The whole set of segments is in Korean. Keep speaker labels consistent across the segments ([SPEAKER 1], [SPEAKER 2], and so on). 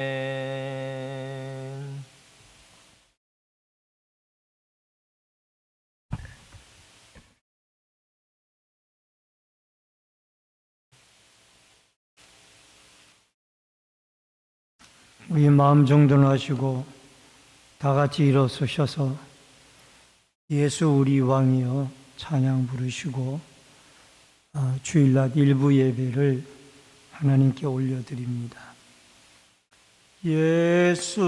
[SPEAKER 1] 우리 마음 정돈하시고 다 같이 일어서셔서 예수 우리 왕이여 찬양 부르시고 주일낮 일부 예배를 하나님께 올려드립니다. 예수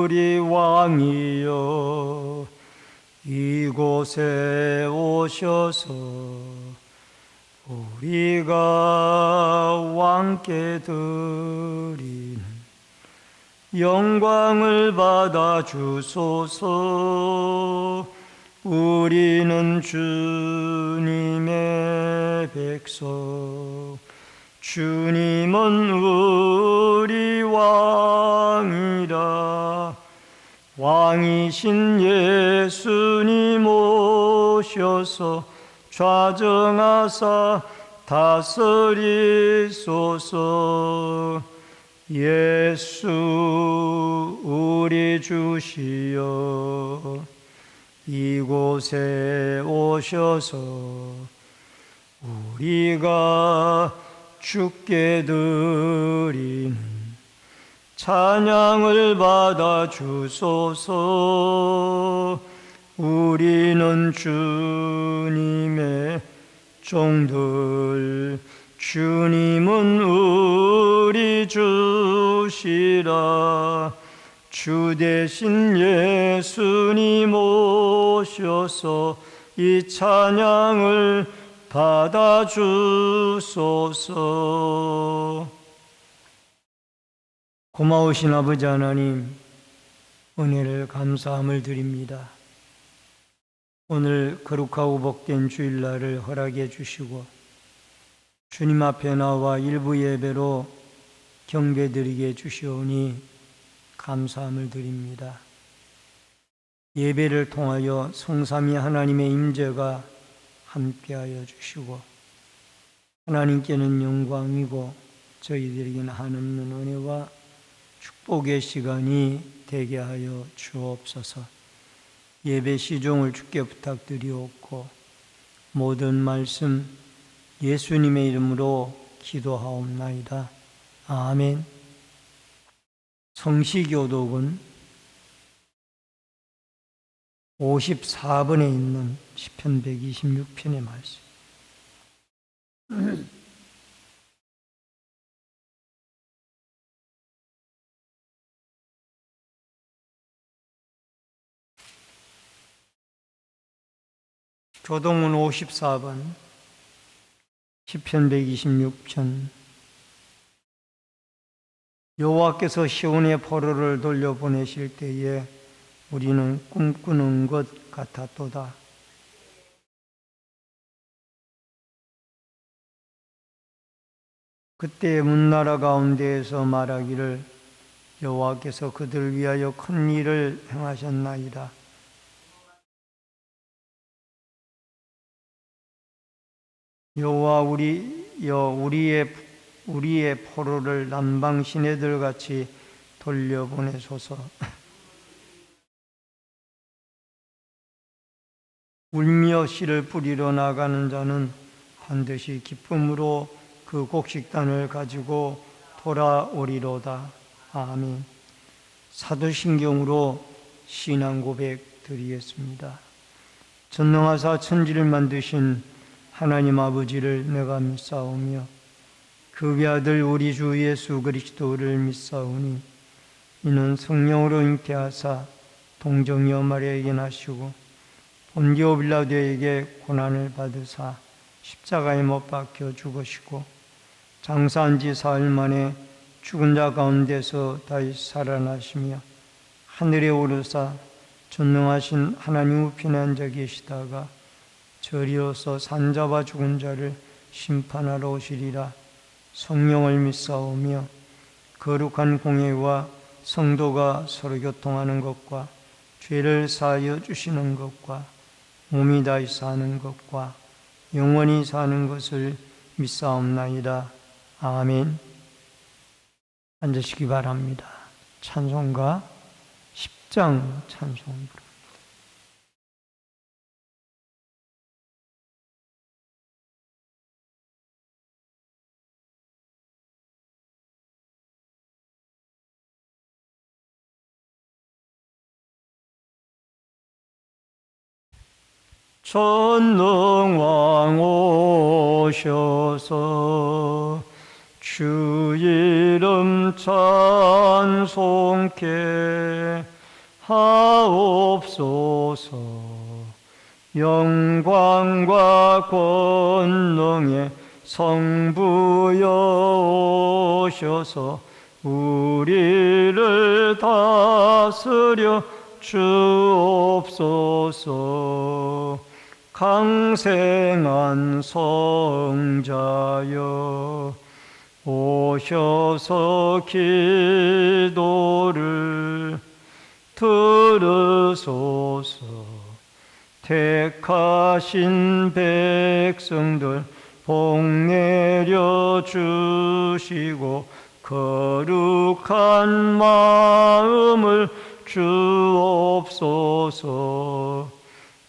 [SPEAKER 1] 우리 왕이여 이곳에 오셔서 우리가 왕께 드리는 영광을 받아 주소서. 우리는 주님의 백성, 주님은 우리 왕이라. 왕이신 예수님 오셔서 좌정하사 다스리소서. 예수 우리 주시여 이곳에 오셔서 우리가 주께 드리는 찬양을 받아 주소서. 우리는 주님의 종들, 주님은 우리 주시라. 주 대신 예수님 오셔서 이 찬양을 받아 주소서. 고마우신 아버지 하나님, 은혜를 감사함을 드립니다. 오늘 거룩하고 복된 주일날을 허락해 주시고 주님 앞에 나와 일부 예배로 경배드리게 해주시오니 감사함을 드립니다. 예배를 통하여 성삼위 하나님의 임재가 함께하여 주시고 하나님께는 영광이고 저희들에게는 한없는 은혜와 축복의 시간이 되게 하여 주옵소서. 예배 시종을 주께 부탁드리옵고 모든 말씀 예수님의 이름으로 기도하옵나이다. 아멘. 성시교독은 54번에 있는 시편 126편의 말씀. 교동은 54번, 시편 126편. 여호와께서 시온의 포로를 돌려보내실 때에 우리는 꿈꾸는 것 같았도다. 그때 문나라 가운데에서 말하기를 여호와께서 그들을 위하여 큰 일을 행하셨나이다. 여호와 우리의 포로를 남방 시내들 같이 돌려보내소서. 울며 씨를 뿌리러 나가는 자는 반드시 기쁨으로 그 곡식단을 가지고 돌아오리로다. 아멘. 사도신경으로 신앙 고백 드리겠습니다. 전능하사 천지를 만드신 하나님 아버지를 내가 믿사오며 그 외아들 우리 주 예수 그리스도를 믿사오니 이는 성령으로 잉태하사 동정녀 마리아에게 나시고 본디오 빌라도에게 고난을 받으사 십자가에 못 박혀 죽으시고 장사한 지 사흘 만에 죽은 자 가운데서 다시 살아나시며 하늘에 오르사 전능하신 하나님 우편에 앉아 계시다가 저리로서 산자와 죽은 자를 심판하러 오시리라. 성령을 믿사오며 거룩한 공예와 성도가 서로 교통하는 것과 죄를 사하여 주시는 것과 몸이 다시 사는 것과 영원히 사는 것을 믿사옵나이다. 아멘. 앉으시기 바랍니다. 찬송가 10장 찬송 부릅니다. 전능왕 오셔서 주 이름 찬송케 하옵소서. 영광과 권능의 성부여 오셔서 우리를 다스려 주옵소서. 강생한 성자여 오셔서 기도를 들으소서. 택하신 백성들 복 내려 주시고 거룩한 마음을 주옵소서.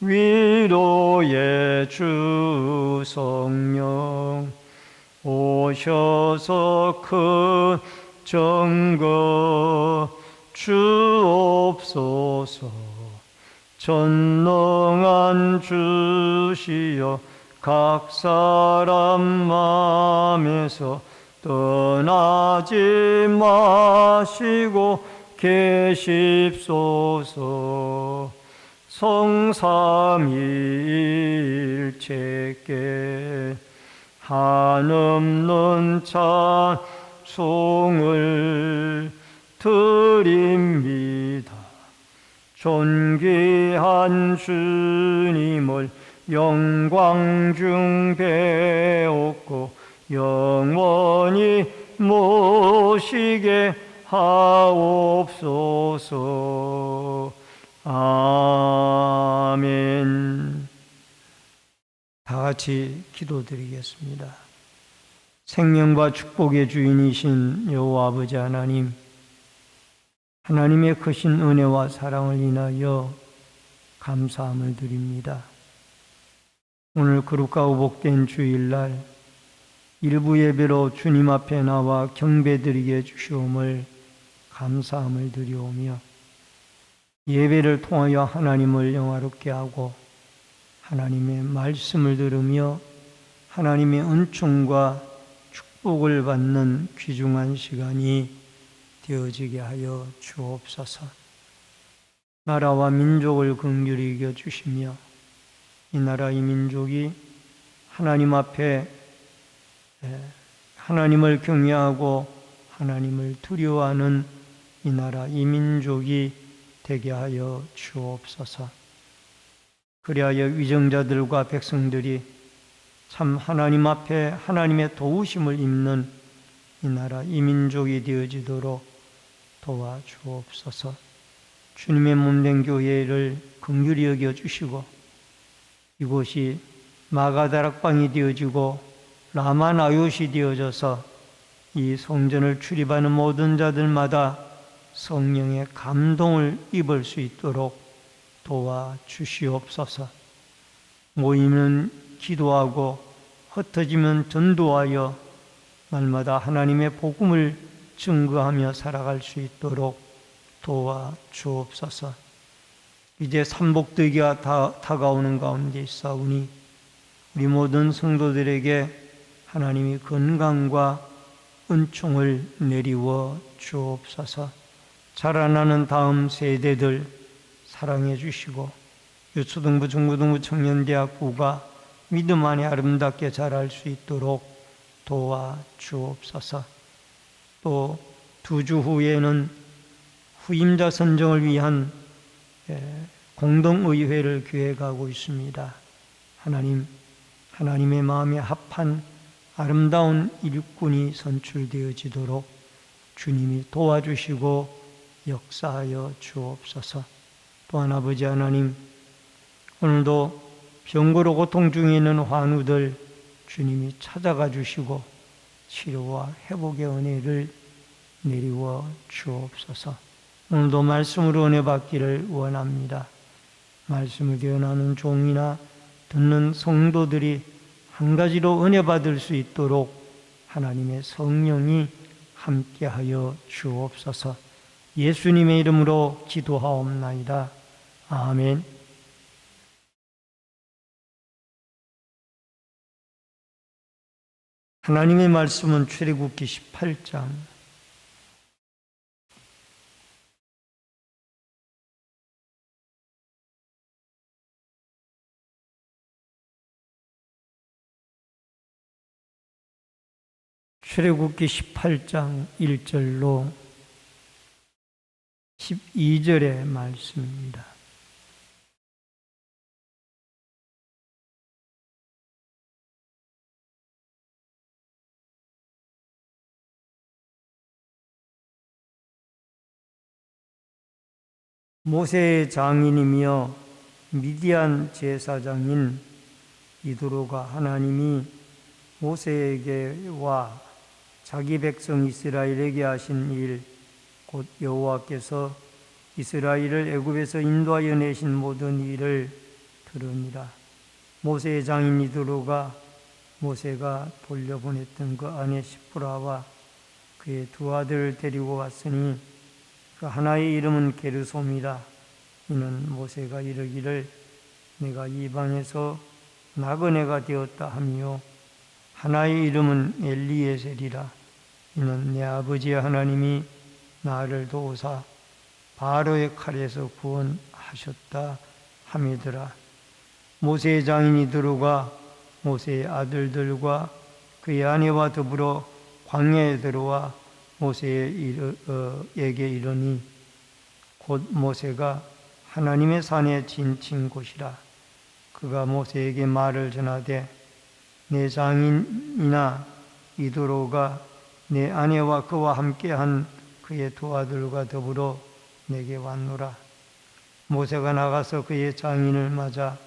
[SPEAKER 1] 위로의 주 성령 오셔서 큰 증거 주옵소서. 전능한 주시여 각 사람 마음에서 떠나지 마시고 계십소서. 성삼위일체께 한없는 찬송을 드립니다. 존귀한 주님을 영광 중 배웠고 영원히 모시게 하옵소서. 아멘. 다 같이 기도드리겠습니다. 생명과 축복의 주인이신 여호와 아버지 하나님, 하나님의 크신 은혜와 사랑을 인하여 감사함을 드립니다. 오늘 거룩하고 복된 주일날 일부 예배로 주님 앞에 나와 경배드리게 주시옴을 감사함을 드리오며, 예배를 통하여 하나님을 영화롭게 하고 하나님의 말씀을 들으며 하나님의 은총과 축복을 받는 귀중한 시간이 되어지게 하여 주옵소서. 나라와 민족을 긍휼히 여겨주시며 이 나라 이 민족이 하나님 앞에 하나님을 경외하고 하나님을 두려워하는 이 나라 이 민족이 되게 하여 주옵소서. 그리하여 위정자들과 백성들이 참 하나님 앞에 하나님의 도우심을 입는 이 나라 이 민족이 되어지도록 도와주옵소서. 주님의 몸된 교회를 긍휼히 여겨주시고 이곳이 마가다락방이 되어지고 라마나요시 되어져서 이 성전을 출입하는 모든 자들마다 성령의 감동을 입을 수 있도록 도와주시옵소서. 모이면 기도하고 흩어지면 전도하여 날마다 하나님의 복음을 증거하며 살아갈 수 있도록 도와주옵소서. 이제 삼복되기가 다가오는 가운데 있사오니 우리 모든 성도들에게 하나님이 건강과 은총을 내리워 주옵소서. 자라나는 다음 세대들 사랑해 주시고 유초등부, 중고등부, 청년대학부가 믿음 안에 아름답게 자랄 수 있도록 도와주옵소서. 또 2주 후에는 후임자 선정을 위한 공동의회를 기획하고 있습니다. 하나님, 하나님의 마음에 합한 아름다운 일꾼이 선출되어지도록 주님이 도와주시고 역사하여 주옵소서. 또한 아버지 하나님, 오늘도 병고로 고통 중에 있는 환우들 주님이 찾아가 주시고 치료와 회복의 은혜를 내리워 주옵소서. 오늘도 말씀으로 은혜 받기를 원합니다. 말씀을 대언하는 종이나 듣는 성도들이 한 가지로 은혜 받을 수 있도록 하나님의 성령이 함께하여 주옵소서. 예수님의 이름으로 기도하옵나이다. 아멘. 하나님의 말씀은 출애굽기 18장 출애굽기 18장 1절로 12절의 말씀입니다. 모세의 장인이며 미디안 제사장인 이도로가 하나님이 모세에게와 자기 백성 이스라엘에게 하신 일, 곧 여호와께서 이스라엘을 애굽에서 인도하여 내신 모든 일을 들으니라. 모세의 장인 이도로가 모세가 돌려보냈던 그 아내 시프라와 그의 두 아들을 데리고 왔으니 그 하나의 이름은 게르솜이라. 이는 모세가 이르기를 내가 이방에서 나그네가 되었다 하며 하나의 이름은 엘리에셀이라. 이는 내 아버지의 하나님이 나를 도우사 바로의 칼에서 구원하셨다 함이더라. 모세의 장인 이도로가 모세의 아들들과 그의 아내와 더불어 광야에 들어와 모세에게 이르니 곧 모세가 하나님의 산에 진친 곳이라. 그가 모세에게 말을 전하되 내 장인이나 이도로가 내 아내와 그와 함께한 그의 두 아들과 더불어 내게 왔노라. 모세가 나가서 그의 장인을 맞아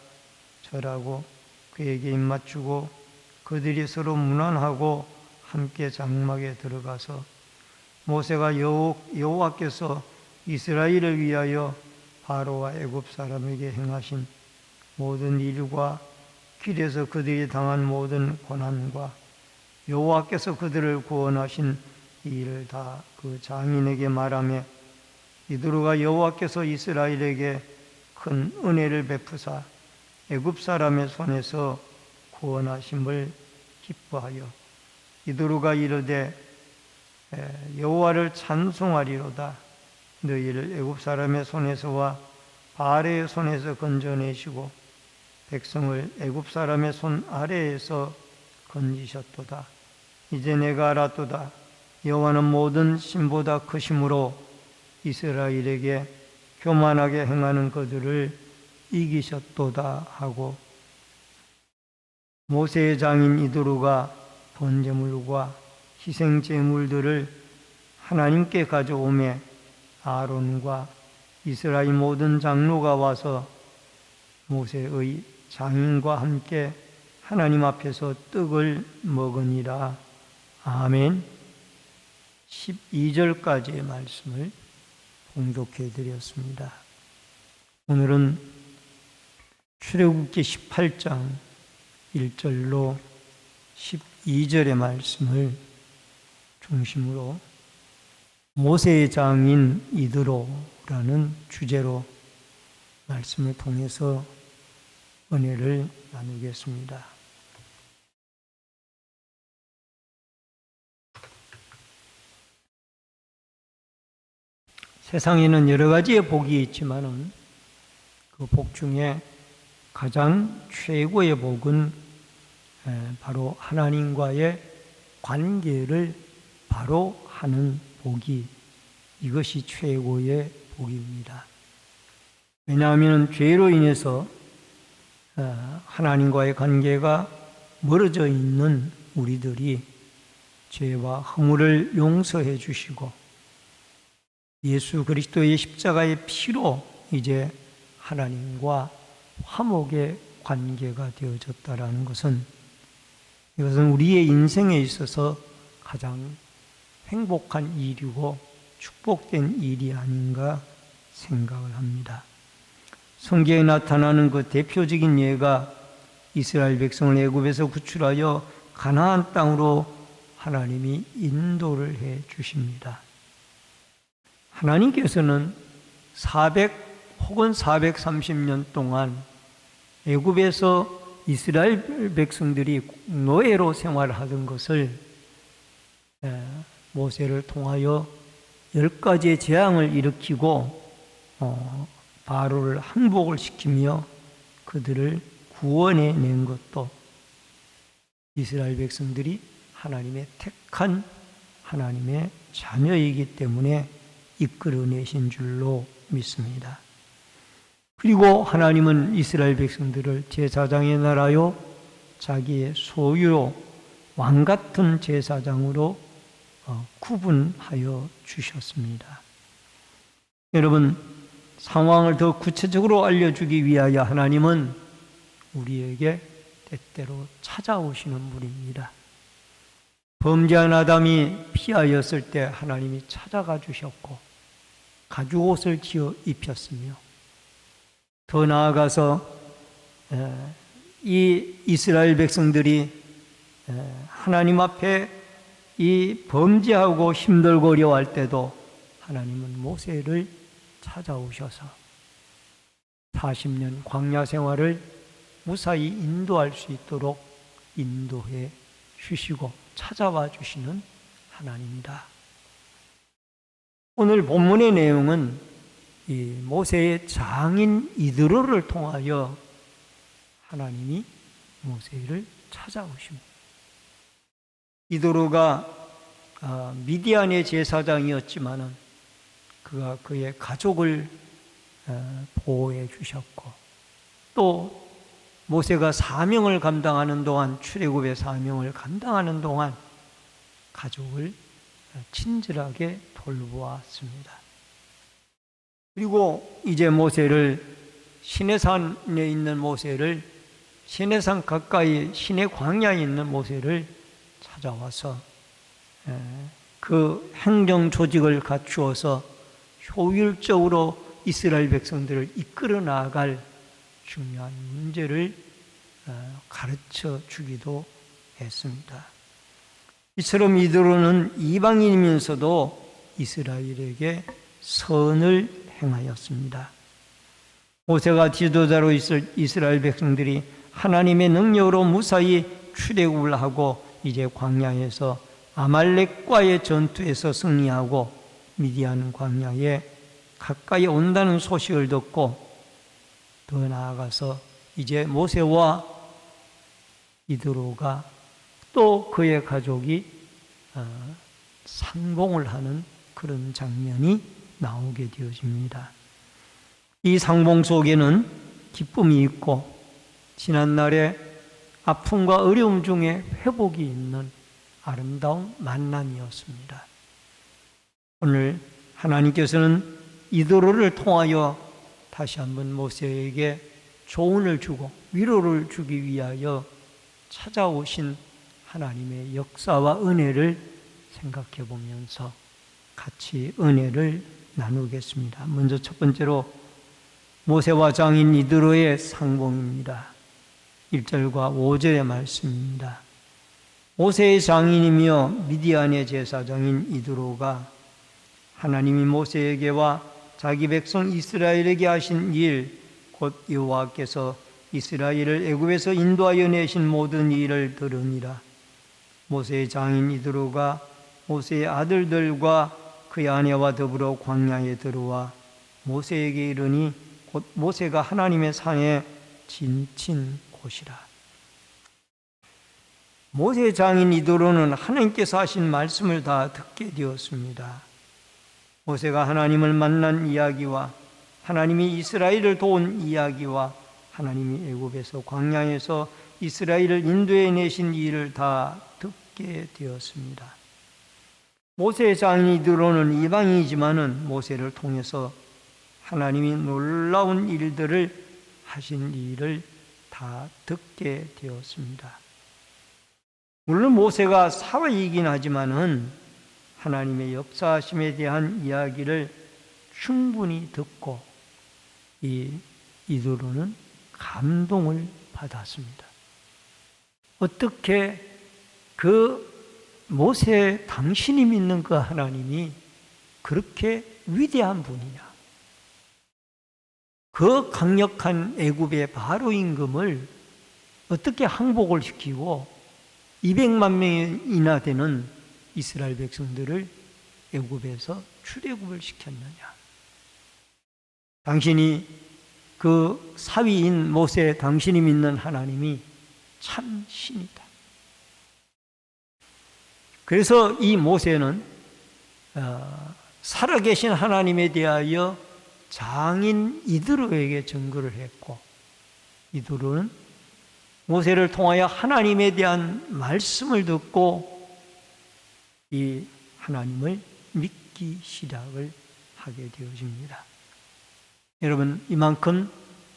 [SPEAKER 1] 절하고 그에게 입맞추고 그들이 서로 문안하고 함께 장막에 들어가서 모세가 여호와께서 이스라엘을 위하여 바로와 애굽 사람에게 행하신 모든 일과 길에서 그들이 당한 모든 고난과 여호와께서 그들을 구원하신 이 일을 다 그 장인에게 말하며 이도로가 여호와께서 이스라엘에게 큰 은혜를 베푸사 애굽 사람의 손에서 구원하심을 기뻐하여 이도로가 이르되 여호와를 찬송하리로다. 너희를 애굽 사람의 손에서와 바알의 손에서 건져내시고 백성을 애굽 사람의 손 아래에서 건지셨도다. 이제 내가 알았도다. 여호와는 모든 신보다 크심으로 이스라엘에게 교만하게 행하는 그들을 이기셨도다 하고 모세의 장인 이도로가 번제물과 희생제물들을 하나님께 가져오매 아론과 이스라엘 모든 장로가 와서 모세의 장인과 함께 하나님 앞에서 떡을 먹으니라. 아멘. 12절까지의 말씀을 봉독해 드렸습니다. 오늘은 출애굽기 18장 1절로 12절의 말씀을 중심으로 모세의 장인 이도로라는 주제로 말씀을 통해서 은혜를 나누겠습니다. 세상에는 여러 가지의 복이 있지만은 그 복 중에 가장 최고의 복은 바로 하나님과의 관계를 바로 하는 복이, 이것이 최고의 복입니다. 왜냐하면 죄로 인해서 하나님과의 관계가 멀어져 있는 우리들이 죄와 허물을 용서해 주시고 예수 그리스도의 십자가의 피로 이제 하나님과 화목의 관계가 되어졌다라는 것은, 이것은 우리의 인생에 있어서 가장 행복한 일이고 축복된 일이 아닌가 생각을 합니다. 성경에 나타나는 그 대표적인 예가 이스라엘 백성을 애굽에서 구출하여 가나안 땅으로 하나님이 인도를 해 주십니다. 하나님께서는 400 혹은 430년 동안 애굽에서 이스라엘 백성들이 노예로 생활하던 것을 모세를 통하여 10가지의 재앙을 일으키고 바로를 항복을 시키며 그들을 구원해 낸 것도 이스라엘 백성들이 하나님의 택한 하나님의 자녀이기 때문에 이끌어내신 줄로 믿습니다. 그리고 하나님은 이스라엘 백성들을 제사장의 나라요 자기의 소유로 왕같은 제사장으로 구분하여 주셨습니다. 여러분, 상황을 더 구체적으로 알려주기 위하여 하나님은 우리에게 때때로 찾아오시는 분입니다. 범죄한 아담이 피하였을 때 하나님이 찾아가 주셨고 가죽옷을 지어 입혔으며, 더 나아가서 이 이스라엘 백성들이 하나님 앞에 이 범죄하고 힘들고 어려워할 때도 하나님은 모세를 찾아오셔서 40년 광야 생활을 무사히 인도할 수 있도록 인도해 주시고 찾아와 주시는 하나님이다. 오늘 본문의 내용은 이 모세의 장인 이드로를 통하여 하나님이 모세를 찾아오십니다. 이드로가 미디안의 제사장이었지만은 그가 그의 가족을 보호해 주셨고, 또 모세가 사명을 감당하는 동안, 출애굽의 사명을 감당하는 동안 가족을 친절하게 돌보았습니다. 그리고 이제 모세를 시내산에 있는 모세를, 시내산 가까이 시내 광야에 있는 모세를 찾아와서 그 행정 조직을 갖추어서 효율적으로 이스라엘 백성들을 이끌어 나갈 중요한 문제를 가르쳐 주기도 했습니다. 이처럼 이드로는 이방인이면서도 이스라엘에게 선을 행하였습니다. 모세가 지도자로 있을 이스라엘 백성들이 하나님의 능력으로 무사히 출애굽을 하고 이제 광야에서 아말렉과의 전투에서 승리하고 미디안 광야에 가까이 온다는 소식을 듣고, 더 나아가서 이제 모세와 이드로가 또 그의 가족이 상봉을 하는 그런 장면이 나오게 되어집니다. 이 상봉 속에는 기쁨이 있고 지난날의 아픔과 어려움 중에 회복이 있는 아름다운 만남이었습니다. 오늘 하나님께서는 이드로를 통하여 다시 한번 모세에게 조언을 주고 위로를 주기 위하여 찾아오신 하나님의 역사와 은혜를 생각해 보면서 같이 은혜를 나누겠습니다. 먼저 첫 번째로 모세와 장인 이드로의 상봉입니다. 1절과 5절의 말씀입니다. 모세의 장인이며 미디안의 제사장인 이드로가 하나님이 모세에게와 자기 백성 이스라엘에게 하신 일, 곧 여호와께서 이스라엘을 애굽에서 인도하여 내신 모든 일을 들으니라. 모세의 장인 이드로가 모세의 아들들과 그의 아내와 더불어 광야에 들어와 모세에게 이르니 곧 모세가 하나님의 산에 진친 곳이라. 모세의 장인 이드로는 하나님께서 하신 말씀을 다 듣게 되었습니다. 모세가 하나님을 만난 이야기와 하나님이 이스라엘을 도운 이야기와 하나님이 애굽에서 광야에서 이스라엘을 인도해 내신 일을 다 듣게 되었습니다. 모세의 장인 이드로는 이방인이지만은 모세를 통해서 하나님이 놀라운 일들을 하신 일을 다 듣게 되었습니다. 물론 모세가 사위이긴 하지만은 하나님의 역사하심에 대한 이야기를 충분히 듣고 이도로는 감동을 받았습니다. 어떻게 그 모세 당신이 믿는 그 하나님이 그렇게 위대한 분이냐? 그 강력한 애굽의 바로 임금을 어떻게 항복을 시키고 200만 명이나 되는 이스라엘 백성들을 애굽에서 출애굽을 시켰느냐? 당신이 그 사위인 모세 당신이 믿는 하나님이 참 신이다. 그래서 이 모세는 살아계신 하나님에 대하여 장인 이드로에게 증거를 했고, 이드로는 모세를 통하여 하나님에 대한 말씀을 듣고 이 하나님을 믿기 시작을 하게 되어집니다. 여러분, 이만큼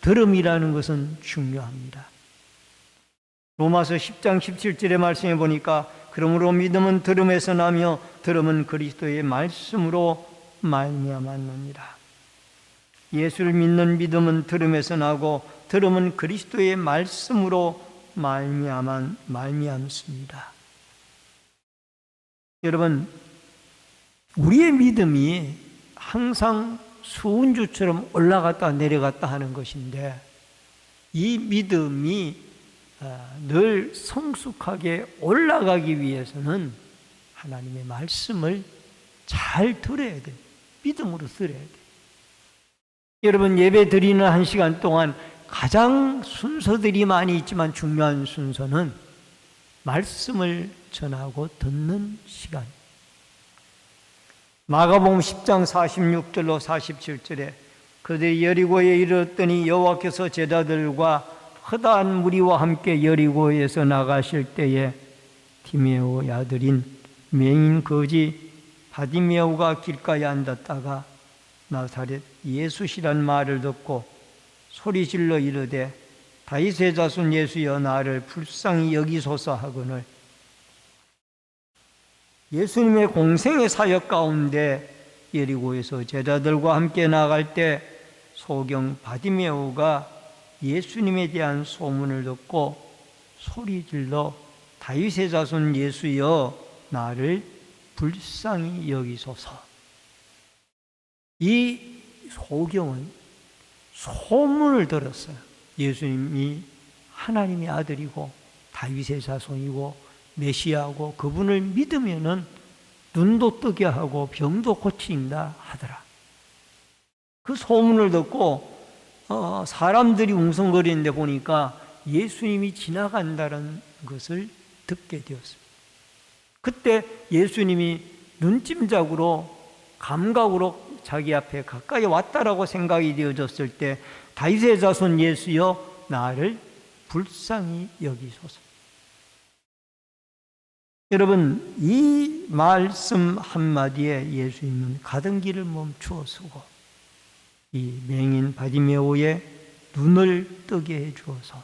[SPEAKER 1] 들음이라는 것은 중요합니다. 로마서 10장 17절의 말씀에 보니까 그러므로 믿음은 들음에서 나며 들음은 그리스도의 말씀으로 말미암았느니라. 예수를 믿는 믿음은 들음에서 나고 들음은 그리스도의 말씀으로 말미암습니다. 여러분, 우리의 믿음이 항상 수은주처럼 올라갔다 내려갔다 하는 것인데, 이 믿음이 늘 성숙하게 올라가기 위해서는 하나님의 말씀을 잘 들어야 돼요. 믿음으로 들어야 돼요. 여러분, 예배 드리는 1시간 동안 가장 순서들이 많이 있지만 중요한 순서는 말씀을 전하고 듣는 시간. 마가복음 10장 46절로 47절에 그들이 여리고에 이르렀더니 여호와께서 제자들과 허다한 무리와 함께 여리고에서 나가실 때에 디메오의 아들인 맹인 거지 바디메오가 길가에 앉았다가 나사렛 예수시란 말을 듣고 소리질러 이르되 다윗의 자손 예수여 나를 불쌍히 여기소서 하거늘 예수님의 공생의 사역 가운데 여리고에서 제자들과 함께 나갈 때 소경 바디메오가 예수님에 대한 소문을 듣고 소리질러 다윗의 자손 예수여 나를 불쌍히 여기소서. 이 소경은 소문을 들었어요. 예수님이 하나님의 아들이고 다윗의 자손이고 메시아고 그분을 믿으면은 눈도 뜨게 하고 병도 고친다 하더라. 그 소문을 듣고 사람들이 웅성거리는데 보니까 예수님이 지나간다는 것을 듣게 되었습니다. 그때 예수님이 눈짐작으로 감각으로 자기 앞에 가까이 왔다라고 생각이 되어졌을 때 다윗의 자손 예수여 나를 불쌍히 여기소서. 여러분, 이 말씀 한마디에 예수님은 가던 길을 멈추어 서고 이 맹인 바디메오의 눈을 뜨게 해주어서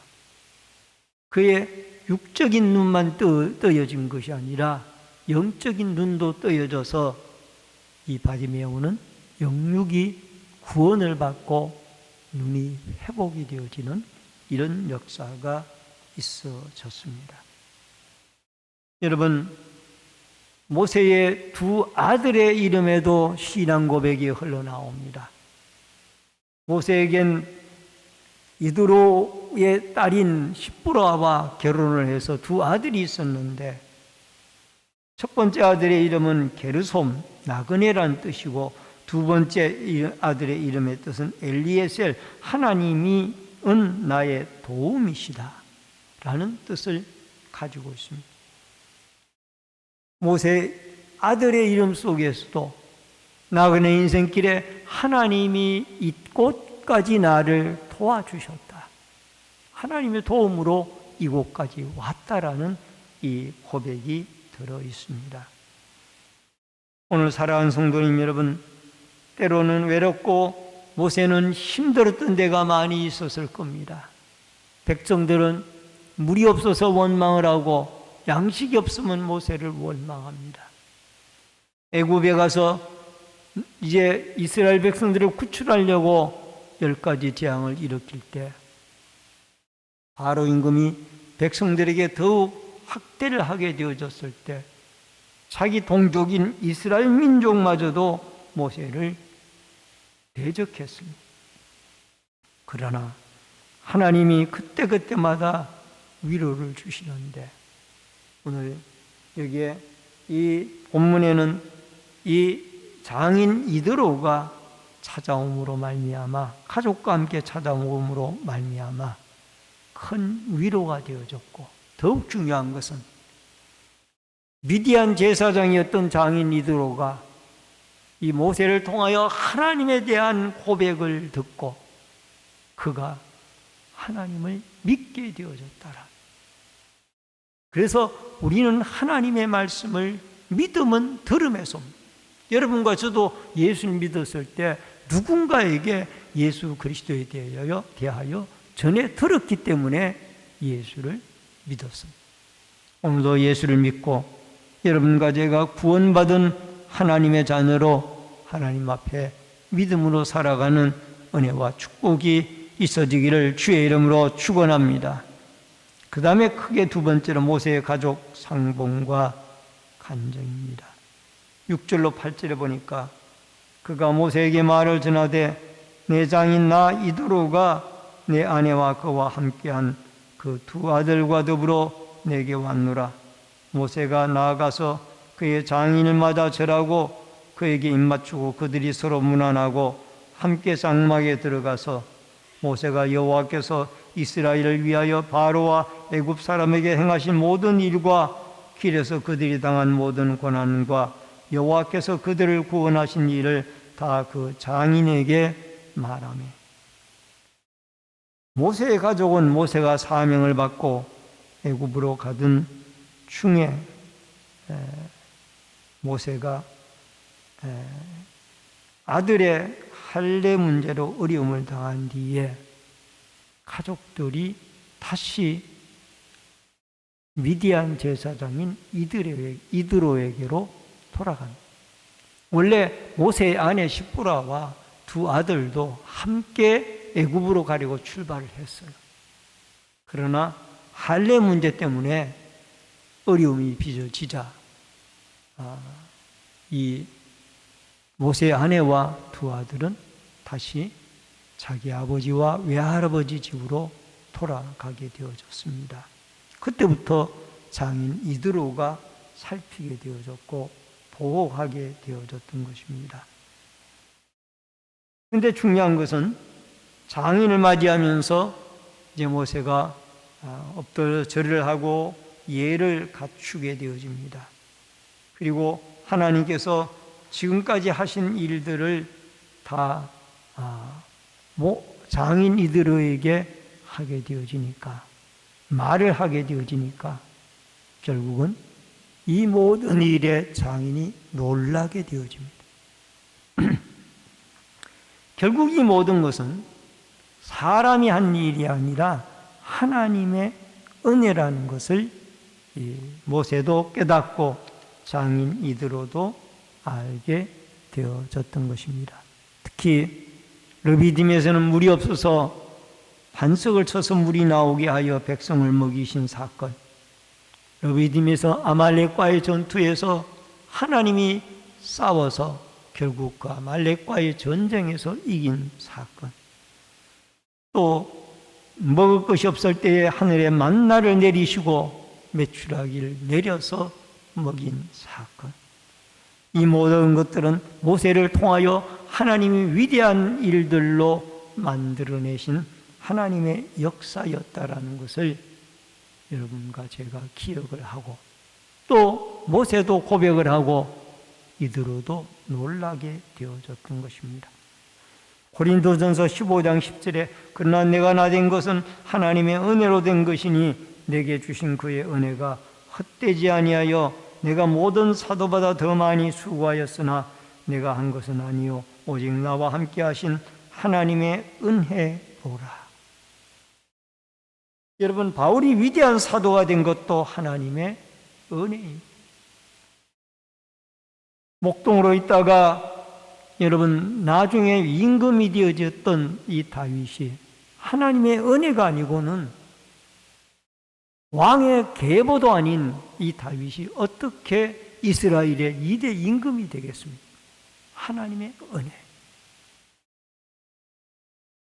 [SPEAKER 1] 그의 육적인 눈만 떠여진 것이 아니라 영적인 눈도 떠여져서 이 바디메오는 영육이 구원을 받고 눈이 회복이 되어지는 이런 역사가 있어졌습니다. 여러분, 모세의 두 아들의 이름에도 신앙 고백이 흘러나옵니다. 모세에겐 이드로의 딸인 십보라와 결혼을 해서 두 아들이 있었는데 첫 번째 아들의 이름은 게르솜, 나그네라는 뜻이고 두 번째 아들의 이름의 뜻은 엘리에셀, 하나님은 나의 도움이시다 라는 뜻을 가지고 있습니다. 모세 아들의 이름 속에서도 나그네 인생길에 하나님이 이곳까지 나를 도와주셨다. 하나님의 도움으로 이곳까지 왔다라는 이 고백이 들어 있습니다. 오늘 사랑하는 성도님 여러분, 때로는 외롭고 모세는 힘들었던 데가 많이 있었을 겁니다. 백성들은 물이 없어서 원망을 하고 양식이 없으면 모세를 원망합니다. 애굽에 가서 이제 이스라엘 백성들을 구출하려고 10가지 재앙을 일으킬 때 바로 임금이 백성들에게 더욱 학대를 하게 되어졌을 때 자기 동족인 이스라엘 민족마저도 모세를 대적했습니다. 그러나 하나님이 그때그때마다 위로를 주시는데 오늘 여기에 이 본문에는 이 장인 이드로가 찾아옴으로 말미암아 가족과 함께 찾아옴으로 말미암아 큰 위로가 되어졌고 더욱 중요한 것은 미디안 제사장이었던 장인 이드로가 이 모세를 통하여 하나님에 대한 고백을 듣고 그가 하나님을 믿게 되어졌더라. 그래서 우리는 하나님의 말씀을 믿음은 들음에서 여러분과 저도 예수를 믿었을 때 누군가에게 예수 그리스도에 대하여 전에 들었기 때문에 예수를 믿었습니다. 오늘도 예수를 믿고 여러분과 제가 구원받은 하나님의 자녀로 하나님 앞에 믿음으로 살아가는 은혜와 축복이 있어지기를 주의 이름으로 축원합니다. 그 다음에 크게 두 번째로 모세의 가족 상봉과 간증입니다. 6절로 8절에 보니까 그가 모세에게 말을 전하되 내 장인 나 이드로가 내 아내와 그와 함께한 그 두 아들과 더불어 내게 왔노라. 모세가 나아가서 그의 장인을 맞아 절하고 그에게 입맞추고 그들이 서로 문안하고 함께 장막에 들어가서 모세가 여호와께서 이스라엘을 위하여 바로와 애굽 사람에게 행하신 모든 일과 길에서 그들이 당한 모든 고난과 여호와께서 그들을 구원하신 일을 다 그 장인에게 말하며 모세의 가족은 모세가 사명을 받고 애굽으로 가던 중에 모세가 아들의 할례 문제로 어려움을 당한 뒤에 가족들이 다시 미디안 제사장인 이드로에게로 돌아갑니다. 원래 모세의 아내 시프라와 두 아들도 함께 애굽으로 가려고 출발을 했어요. 그러나 할례 문제 때문에 어려움이 빚어지자 이 모세의 아내와 두 아들은 다시 자기 아버지와 외할아버지 집으로 돌아가게 되어졌습니다. 그때부터 장인 이드로가 살피게 되어졌고 보호하게 되어졌던 것입니다. 그런데 중요한 것은 장인을 맞이하면서 이제 모세가 엎드려 절을 하고 예를 갖추게 되어집니다. 그리고 하나님께서 지금까지 하신 일들을 다 장인 이드로에게 하게 되어지니까 말을 하게 되어지니까 결국은 이 모든 일에 장인이 놀라게 되어집니다. 결국 이 모든 것은 사람이 한 일이 아니라 하나님의 은혜라는 것을 모세도 깨닫고 장인 이드로도 알게 되어졌던 것입니다. 특히 르비딤에서는 물이 없어서 반석을 쳐서 물이 나오게 하여 백성을 먹이신 사건, 르비딤에서 아말렉과의 전투에서 하나님이 싸워서 결국 그 아말렉과의 전쟁에서 이긴 사건, 또 먹을 것이 없을 때에 하늘에 만나를 내리시고 메추라기를 내려서 먹인 사건, 이 모든 것들은 모세를 통하여 하나님이 위대한 일들로 만들어내신 하나님의 역사였다라는 것을 여러분과 제가 기억을 하고 또 모세도 고백을 하고 이드로도 놀라게 되어졌던 것입니다. 고린도전서 15장 10절에 그러나 내가 나된 것은 하나님의 은혜로 된 것이니 내게 주신 그의 은혜가 헛되지 아니하여 내가 모든 사도보다 더 많이 수고하였으나 내가 한 것은 아니요 오직 나와 함께 하신 하나님의 은혜로라. 여러분, 바울이 위대한 사도가 된 것도 하나님의 은혜입니다. 목동으로 있다가 여러분 나중에 임금이 되어졌던 이 다윗이 하나님의 은혜가 아니고는 왕의 계보도 아닌 이 다윗이 어떻게 이스라엘의 2대 임금이 되겠습니까? 하나님의 은혜.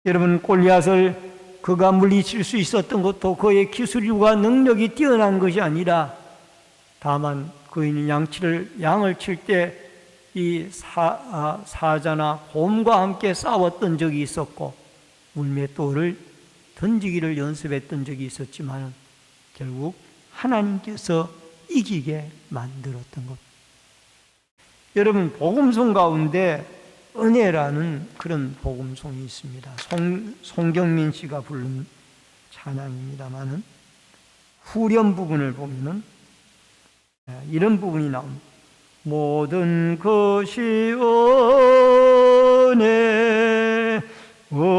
[SPEAKER 1] 여러분, 골리앗을 그가 물리칠 수 있었던 것도 그의 기술과 능력이 뛰어난 것이 아니라 다만 그의 양을 칠 때 이 사자나 곰과 함께 싸웠던 적이 있었고 물맷돌을 던지기를 연습했던 적이 있었지만 결국 하나님께서 이기게 만들었던 것. 여러분, 복음송 가운데 은혜라는 그런 복음송이 있습니다. 송경민 씨가 부른 찬양입니다만은 후렴 부분을 보면은 이런 부분이 나옵니다. 모든 것이 은혜, 은혜,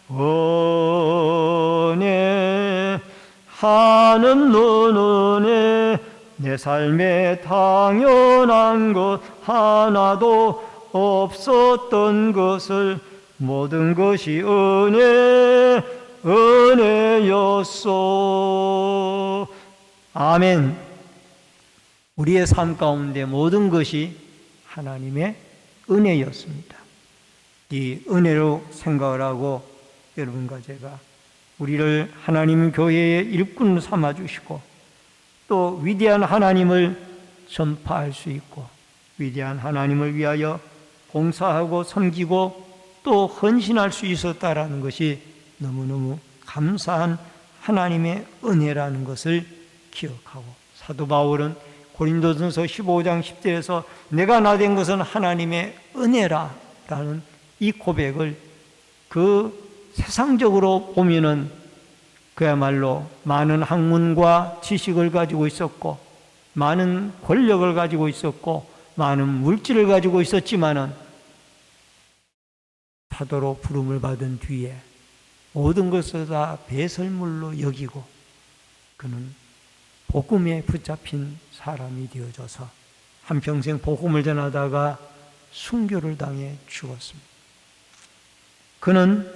[SPEAKER 1] 은혜, 하는 은혜, 내 삶에 당연한 것 하나도 없었던 것을 모든 것이 은혜, 은혜였소. 아멘. 우리의 삶 가운데 모든 것이 하나님의 은혜였습니다. 이 은혜로 생각을 하고 여러분과 제가 우리를 하나님 교회의 일꾼 삼아주시고 또 위대한 하나님을 전파할 수 있고 위대한 하나님을 위하여 봉사하고 섬기고 또 헌신할 수 있었다라는 것이 너무너무 감사한 하나님의 은혜라는 것을 기억하고 사도 바울은 고린도전서 15장 10절에서 내가 나된 것은 하나님의 은혜라 라는 이 고백을 그 세상적으로 보면은 그야말로 많은 학문과 지식을 가지고 있었고 많은 권력을 가지고 있었고 많은 물질을 가지고 있었지만은 사도로 부름을 받은 뒤에 모든 것을 다 배설물로 여기고 그는 복음에 붙잡힌 사람이 되어져서 한평생 복음을 전하다가 순교를 당해 죽었습니다. 그는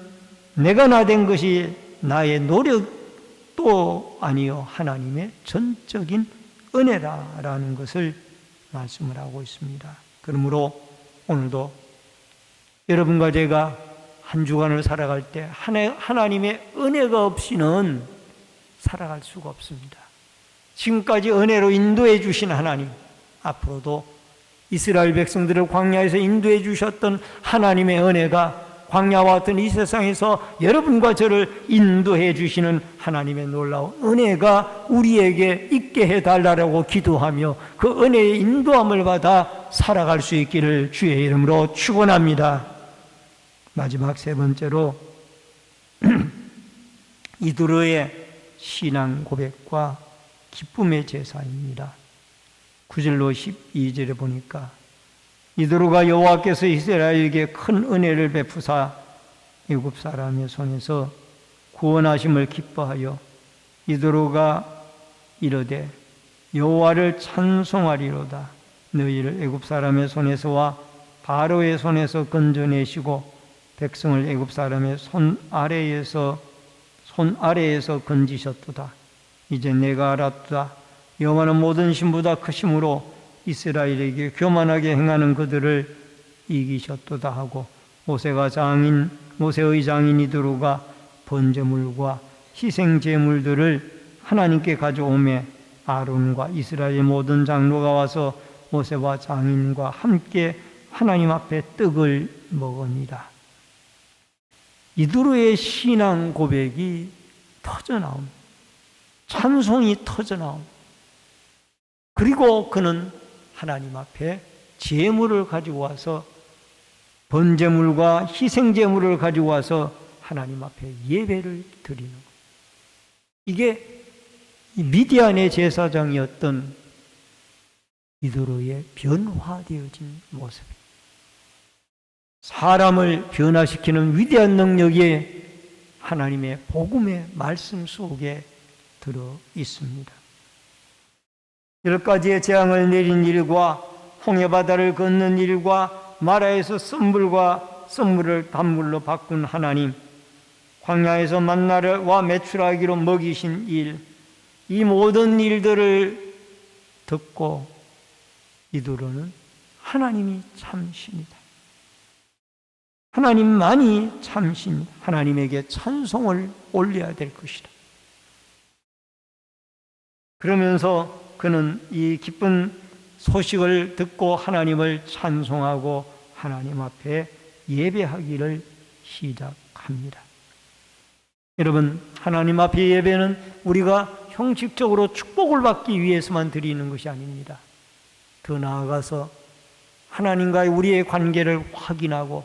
[SPEAKER 1] 내가 나된 것이 나의 노력도 아니요 하나님의 전적인 은혜라라는 것을 말씀을 하고 있습니다. 그러므로 오늘도 여러분과 제가 한 주간을 살아갈 때 하나님의 은혜가 없이는 살아갈 수가 없습니다. 지금까지 은혜로 인도해 주신 하나님, 앞으로도 이스라엘 백성들을 광야에서 인도해 주셨던 하나님의 은혜가 광야와 같은 이 세상에서 여러분과 저를 인도해 주시는 하나님의 놀라운 은혜가 우리에게 있게 해달라고 기도하며 그 은혜의 인도함을 받아 살아갈 수 있기를 주의 이름으로 축원합니다. 마지막 세 번째로 이두르의 신앙 고백과 기쁨의 제사입니다. 9절로 12절에 보니까 이두르가 여호와께서 이스라엘에게 큰 은혜를 베푸사 애굽 사람의 손에서 구원하심을 기뻐하여 이두르가 이르되 여호와를 찬송하리로다. 너희를 애굽 사람의 손에서와 바로의 손에서 건져내시고 백성을 애굽 사람의 손 아래에서 건지셨도다. 이제 내가 알았다. 여호와는 모든 신보다 크심으로 이스라엘에게 교만하게 행하는 그들을 이기셨도다 하고 모세의 장인 이두르가 번제물과 희생제물들을 하나님께 가져오매 아론과 이스라엘 모든 장로가 와서 모세와 장인과 함께 하나님 앞에 떡을 먹으니라. 이두르의 신앙 고백이 터져나옵니다. 찬송이 터져나옵니다. 그리고 그는 하나님 앞에 제물을 가지고 와서 번제물과 희생제물을 가지고 와서 하나님 앞에 예배를 드리는 거예요. 이게 미디안의 제사장이었던 이두르의 변화되어진 모습입니다. 사람을 변화시키는 위대한 능력이 하나님의 복음의 말씀 속에 들어 있습니다. 10가지의 재앙을 내린 일과 홍해바다를 걷는 일과 마라에서 썸물을 단물로 바꾼 하나님, 광야에서 만나와 메추라기로 먹이신 일, 이 모든 일들을 듣고 이두로는 하나님이 참십니다. 하나님만이 참신, 하나님에게 찬송을 올려야 될 것이다. 그러면서 그는 이 기쁜 소식을 듣고 하나님을 찬송하고 하나님 앞에 예배하기를 시작합니다. 여러분, 하나님 앞에 예배는 우리가 형식적으로 축복을 받기 위해서만 드리는 것이 아닙니다. 더 나아가서 하나님과의 우리의 관계를 확인하고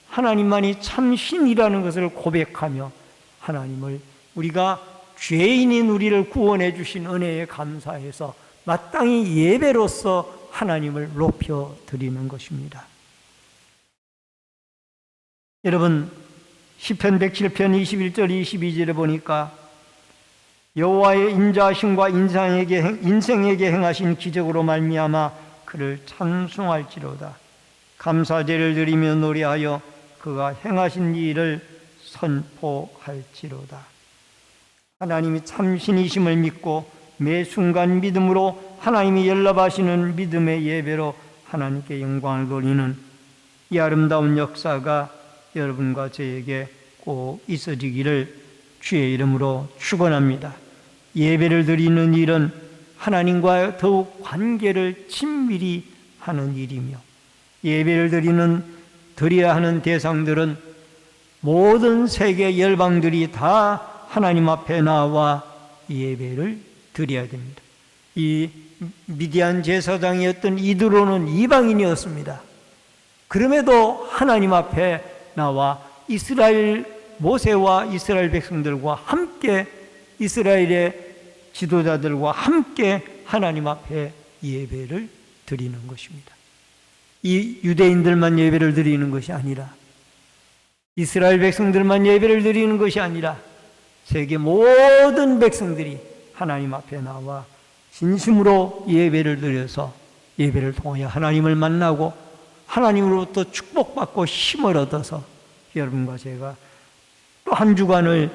[SPEAKER 1] 하나님만이 참신이라는 것을 고백하며 하나님을 우리가 죄인인 우리를 구원해 주신 은혜에 감사해서 마땅히 예배로서 하나님을 높여 드리는 것입니다. 여러분, 시편 107편 21절 22절에 보니까 여호와의 인자하심과 인생에게 행하신 기적으로 말미암아 그를 찬송할지로다. 감사제를 드리며 노래하여 그가 행하신 일을 선포할지로다. 하나님이 참신이심을 믿고 매 순간 믿음으로 하나님이 연락하시는 믿음의 예배로 하나님께 영광을 돌리는 이 아름다운 역사가 여러분과 저에게 꼭 있어지기를 주의 이름으로 축원합니다. 예배를 드리는 일은 하나님과 더욱 관계를 친밀히 하는 일이며, 예배를 드려야 하는 대상들은 모든 세계 열방들이 다 하나님 앞에 나와 예배를 드려야 됩니다. 이 미디안 제사장이었던 이드로는 이방인이었습니다. 그럼에도 하나님 앞에 나와 모세와 이스라엘 백성들과 함께, 이스라엘의 지도자들과 함께 하나님 앞에 예배를 드리는 것입니다. 이 유대인들만 예배를 드리는 것이 아니라, 이스라엘 백성들만 예배를 드리는 것이 아니라 세계 모든 백성들이 하나님 앞에 나와 진심으로 예배를 드려서 예배를 통하여 하나님을 만나고 하나님으로부터 축복받고 힘을 얻어서 여러분과 제가 또 한 주간을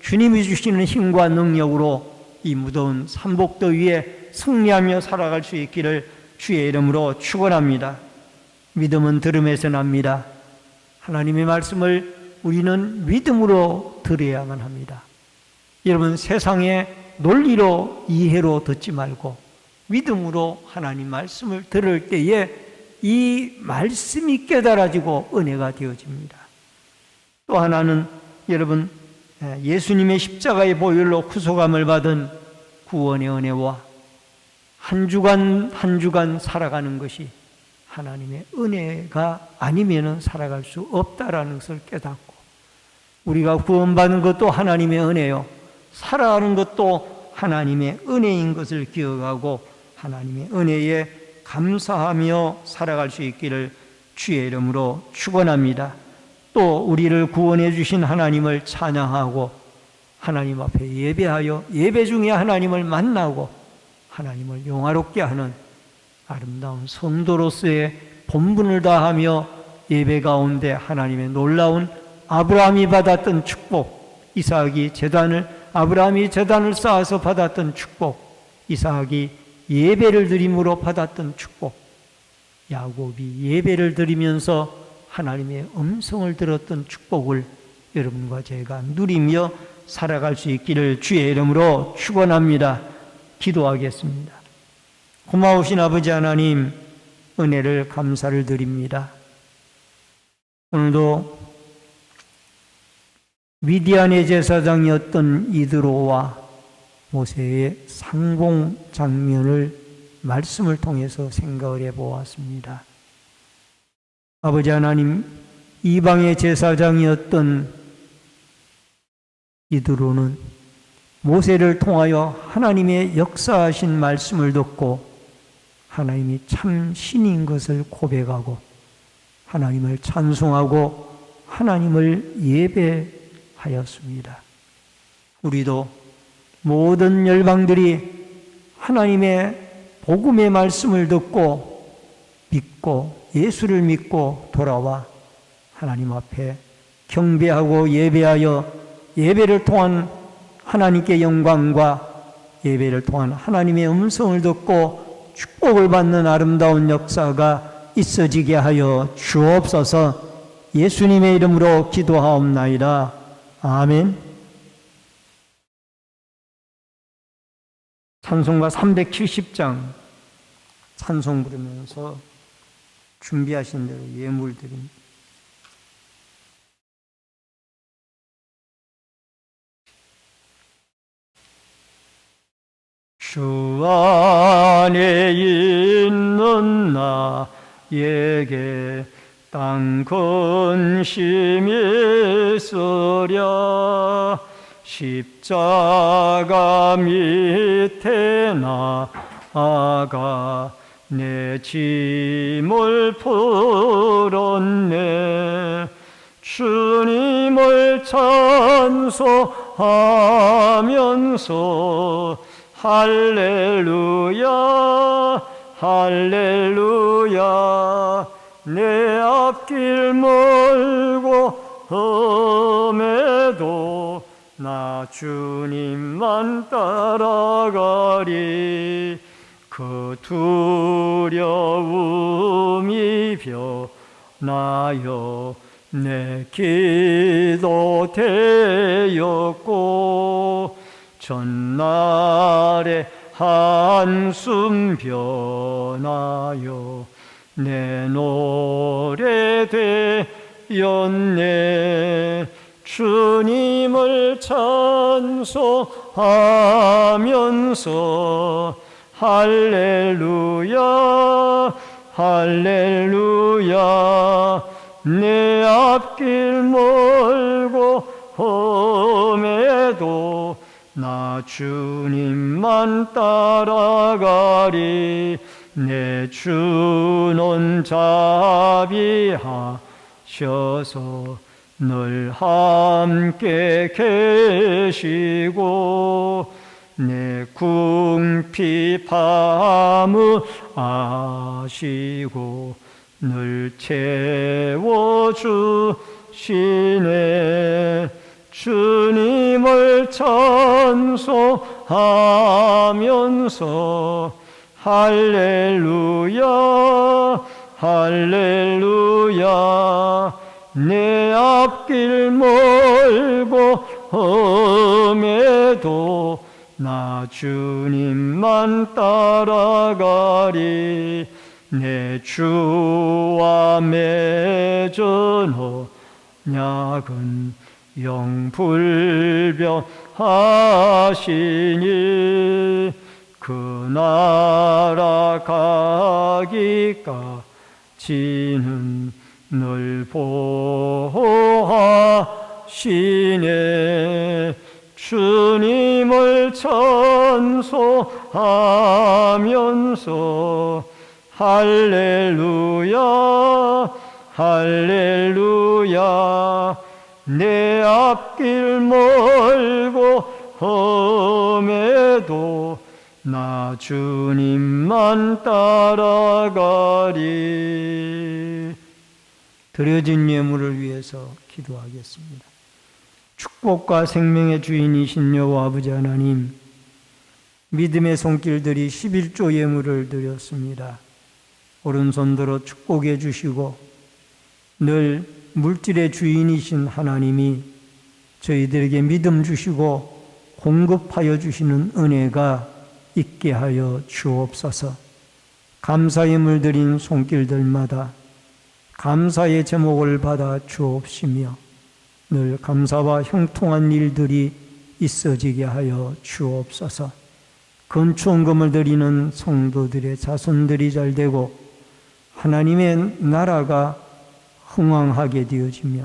[SPEAKER 1] 주님이 주시는 힘과 능력으로 이 무더운 삼복더위에 승리하며 살아갈 수 있기를 주의 이름으로 축원합니다. 믿음은 들음에서 납니다. 하나님의 말씀을 우리는 믿음으로 들어야만 합니다. 여러분, 세상의 논리로 이해로 듣지 말고 믿음으로 하나님 말씀을 들을 때에 이 말씀이 깨달아지고 은혜가 되어집니다. 또 하나는 여러분, 예수님의 십자가의 보혈로 구속함을 받은 구원의 은혜와 한 주간 한 주간 살아가는 것이 하나님의 은혜가 아니면 살아갈 수 없다라는 것을 깨닫고, 우리가 구원받은 것도 하나님의 은혜요, 살아가는 것도 하나님의 은혜인 것을 기억하고 하나님의 은혜에 감사하며 살아갈 수 있기를 주의 이름으로 축원합니다. 또 우리를 구원해 주신 하나님을 찬양하고 하나님 앞에 예배하여 예배 중에 하나님을 만나고 하나님을 영화롭게 하는 아름다운 성도로서의 본분을 다하며 예배 가운데 하나님의 놀라운 아브라함이 받았던 축복, 아브라함이 제단을 쌓아서 받았던 축복, 이삭이 예배를 드림으로 받았던 축복, 야곱이 예배를 드리면서 하나님의 음성을 들었던 축복을 여러분과 제가 누리며 살아갈 수 있기를 주의 이름으로 축원합니다. 기도하겠습니다. 고마우신 아버지 하나님, 은혜를 감사를 드립니다. 오늘도 미디안의 제사장이었던 이드로와 모세의 상봉 장면을 말씀을 통해서 생각을 해보았습니다. 아버지 하나님, 이방의 제사장이었던 이드로는 모세를 통하여 하나님의 역사하신 말씀을 듣고 하나님이 참 신인 것을 고백하고 하나님을 찬송하고 하나님을 예배하였습니다. 우리도 모든 열방들이 하나님의 복음의 말씀을 듣고 믿고 예수를 믿고 돌아와 하나님 앞에 경배하고 예배하여 예배를 통한 하나님께 영광과 예배를 통한 하나님의 음성을 듣고 축복을 받는 아름다운 역사가 있어지게 하여 주옵소서. 예수님의 이름으로 기도하옵나이다. 아멘. 찬송가 370장 찬송 부르면서 준비하신 대로 예물 드립니다. 주 안에 있는 나에게 땅 근심이 있으랴. 십자가 밑에 나아가 내 짐을 풀었네. 주님을 찬송하면서 할렐루야 할렐루야. 내 앞길 멀고 험해도 나 주님만 따라가리. 그 두려움이 변하여 내 기도 되었고, 전날에 한숨 변하여 내 노래 되었네. 주님을 찬송하면서 할렐루야 할렐루야. 내 앞길 멀고 험해도 나 주님만 따라가리. 내 주는 자비하셔서 늘 함께 계시고, 내 궁핍함을 아시고 늘 채워주시네. 주님을 찬송하면서 할렐루야 할렐루야. 내 앞길 멀고 험해도 나 주님만 따라가리. 내 주와 맺은 언약은 영불변하시니, 그 나라 가기까지는 늘 보호하시네. 주님을 찬송하면서 할렐루야 할렐루야. 내 앞길 멀고 험해도 나 주님만 따라가리. 드려진 예물을 위해서 기도하겠습니다. 축복과 생명의 주인이신 여호와 아버지 하나님, 믿음의 손길들이 11조 예물을 드렸습니다. 오른손들어 축복해 주시고 늘 물질의 주인이신 하나님이 저희들에게 믿음 주시고 공급하여 주시는 은혜가 있게 하여 주옵소서. 감사 예물 드린 손길들마다 감사의 제목을 받아 주옵시며 늘 감사와 형통한 일들이 있어지게 하여 주옵소서. 건축원금을 드리는 성도들의 자손들이 잘 되고 하나님의 나라가 흥왕하게 되어지며,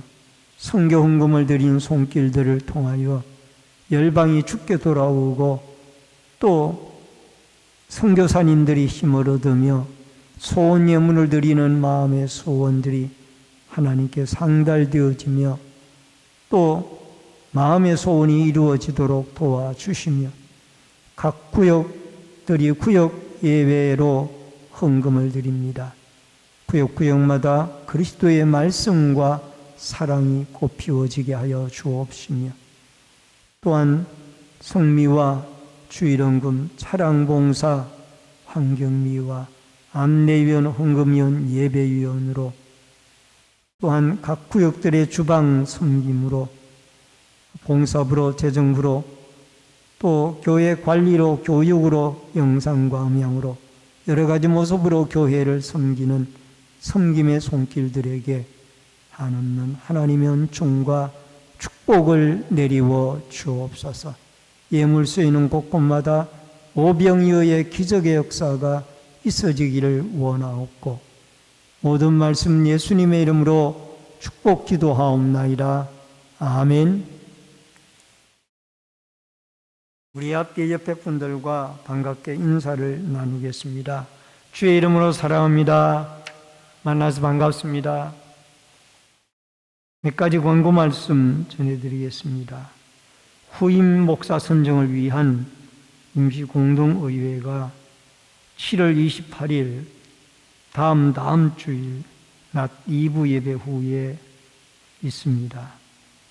[SPEAKER 1] 선교 헌금을 드린 손길들을 통하여 열방이 주께 돌아오고 또 선교사님들이 힘을 얻으며 소원 예물을 드리는 마음의 소원들이 하나님께 상달되어지며 또 마음의 소원이 이루어지도록 도와주시며, 각 구역들이 구역 예외로 헌금을 드립니다. 구역구역마다 그리스도의 말씀과 사랑이 꽃피워지게 하여 주옵시며, 또한 성미와 주일헌금, 차량봉사, 환경미와 안내위원, 헌금위원, 예배위원으로, 또한 각 구역들의 주방 섬김으로, 봉사부로, 재정부로, 또 교회 관리로, 교육으로, 영상과 음향으로 여러 가지 모습으로 교회를 섬기는 섬김의 손길들에게 한없는 하나님의 은총과 축복을 내리워 주옵소서. 예물 쓰이는 곳곳마다 오병이어의 기적의 역사가 있어지기를 원하옵고, 모든 말씀 예수님의 이름으로 축복 기도하옵나이다. 아멘. 우리 앞뒤 옆에 분들과 반갑게 인사를 나누겠습니다. 주의 이름으로 사랑합니다. 만나서 반갑습니다. 몇 가지 권고 말씀 전해드리겠습니다. 후임 목사 선정을 위한 임시공동의회가 7월 28일 다음 주일 낮 2부 예배 후에 있습니다.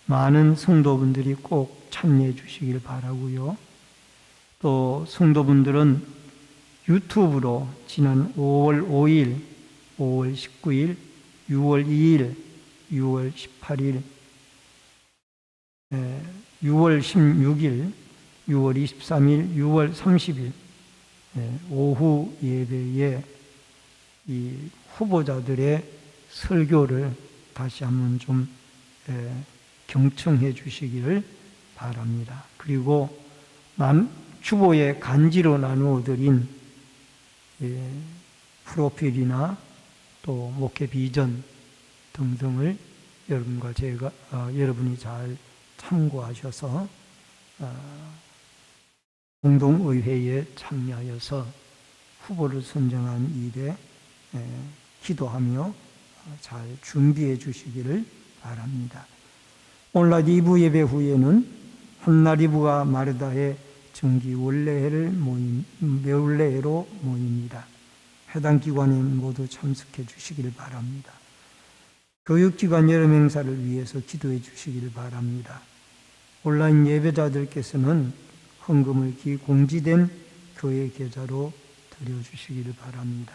[SPEAKER 1] 많은 성도분들이 꼭 참여해 주시길 바라고요. 또 성도분들은 유튜브로 지난 5월 5일, 5월 19일, 6월 2일, 6월 18일, 6월 16일, 6월 23일, 6월 30일 오후 예배에 이 후보자들의 설교를 다시 한번 좀 경청해 주시기를 바랍니다. 그리고 주보에 간지로 나누어 드린 프로필이나 또 목회 비전 등등을 여러분이 잘 참고하셔서 공동의회에 참여하여서 후보를 선정한 일에 기도하며 잘 준비해 주시기를 바랍니다. 오늘 낮 2부 예배 후에는 한나리부가 마르다의 정기 원래회로 모입니다. 해당 기관에 모두 참석해 주시기를 바랍니다. 교육기관 여러 행사를 위해서 기도해 주시기를 바랍니다. 온라인 예배자들께서는 헌금을 공지된 교회 계좌로 드려주시기를 바랍니다.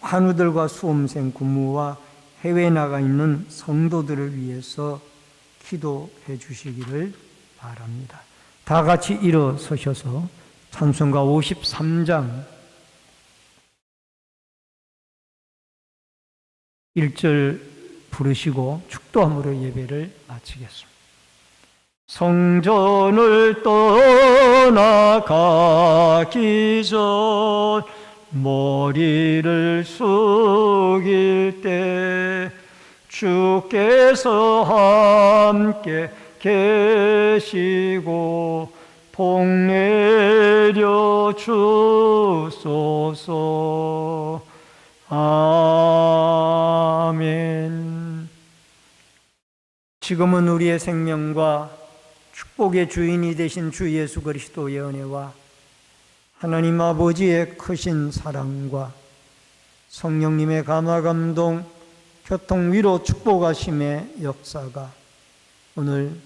[SPEAKER 1] 환우들과 수험생, 군무와 해외에 나가 있는 성도들을 위해서 기도해 주시기를 바랍니다. 다 같이 일어서셔서 찬송가 53장 1절 부르시고 축도함으로 예배를 마치겠습니다. 성전을 떠나가기 전 머리를 숙일 때 주께서 함께 계시고 복 내려 주소서. 아멘. 지금은 우리의 생명과 축복의 주인이 되신 주 예수 그리스도의 은혜와 하나님 아버지의 크신 사랑과 성령님의 감화감동, 교통, 위로, 축복하심의 역사가 오늘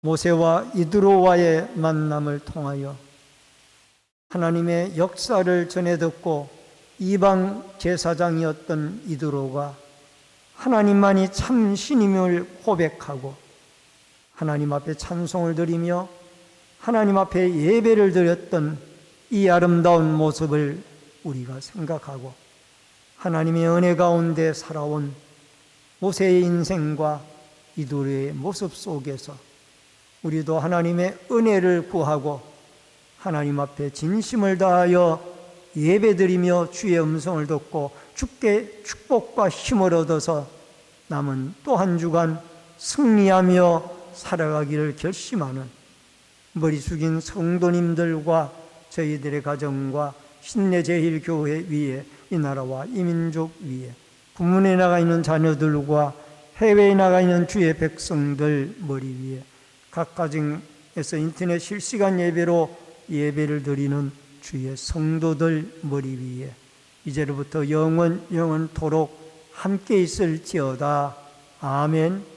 [SPEAKER 1] 모세와 이드로와의 만남을 통하여 하나님의 역사를 전해 듣고 이방 제사장이었던 이드로가 하나님만이 참 신임을 고백하고 하나님 앞에 찬송을 드리며 하나님 앞에 예배를 드렸던 이 아름다운 모습을 우리가 생각하고 하나님의 은혜 가운데 살아온 모세의 인생과 이드로의 모습 속에서 우리도 하나님의 은혜를 구하고 하나님 앞에 진심을 다하여 예배드리며 주의 음성을 듣고 주께 축복과 힘을 얻어서 남은 또 한 주간 승리하며 살아가기를 결심하는 머리 숙인 성도님들과 저희들의 가정과 신내제일교회 위에 이 나라와 이 민족 위에 부문에 나가 있는 자녀들과 해외에 나가 있는 주의 백성들 머리 위에 각 가정에서 인터넷 실시간 예배로 예배를 드리는 주의 성도들 머리 위에 이제로부터 영원토록 함께 있을지어다. 아멘.